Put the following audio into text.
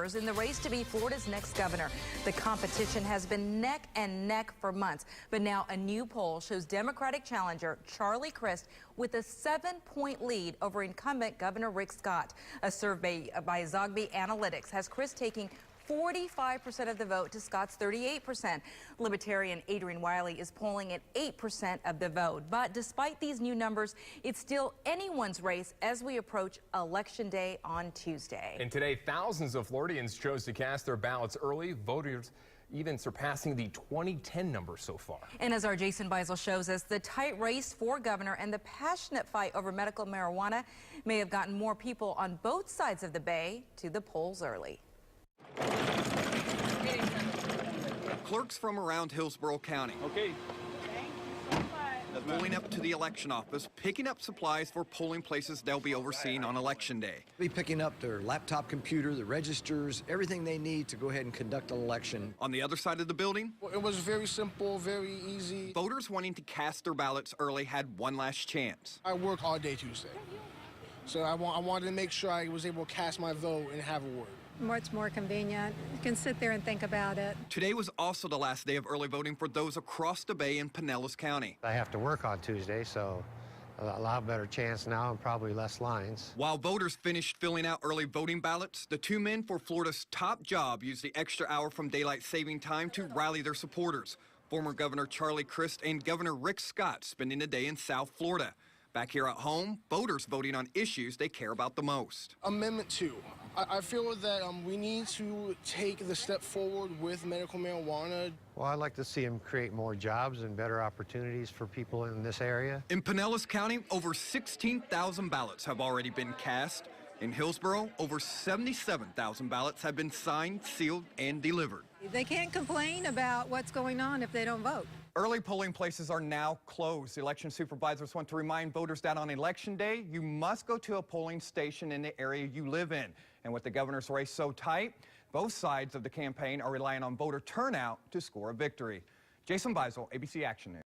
in the race to be Florida's next governor. The competition has been neck and neck for months, but now a new poll shows Democratic challenger Charlie Crist with a 7-point lead over incumbent Governor Rick Scott. A survey by Zogby Analytics has Crist taking 45% of the vote to Scott's 38%. Libertarian Adrian Wiley is polling at 8% of the vote. But despite these new numbers, it's still anyone's race as we approach Election Day on Tuesday. And today, thousands of Floridians chose to cast their ballots early, voters even surpassing the 2010 number so far. And as our Jason Beisel shows us, the tight race for governor and the passionate fight over medical marijuana may have gotten more people on both sides of the bay to the polls early. Clerks from around Hillsborough County. Okay. Pulling up to the election office, picking up supplies for polling places they'll be overseeing on Election Day. Be picking up their laptop computer, the registers, everything they need to go ahead and conduct an election. On the other side of the building, It was very simple, very easy. voters wanting to cast their ballots early had one last chance. I work all day Tuesday. So I wanted to make sure I was able to cast my vote and have a word. It's more convenient. You can sit there and think about it. Today was also the last day of early voting for those across the bay in Pinellas County. I have to work on Tuesday, so a lot better chance now and probably less lines. While voters finished filling out early voting ballots, the two men for Florida's top job used the extra hour from daylight saving time to rally their supporters. Former Governor Charlie Crist and Governor Rick Scott spending the day in South Florida. Back here at home, voters voting on issues they care about the most. Amendment 2. I feel that we need to take the step forward with medical marijuana. Well, I'd like to see him create more jobs and better opportunities for people in this area. In Pinellas County, over 16,000 ballots have already been cast. In Hillsborough, over 77,000 ballots have been signed, sealed, and delivered. They can't complain about what's going on if they don't vote. Early polling places are now closed. Election supervisors want to remind voters that on Election Day, you must go to a polling station in the area you live in. And with the governor's race so tight, both sides of the campaign are relying on voter turnout to score a victory. Jason Beisel, ABC Action News.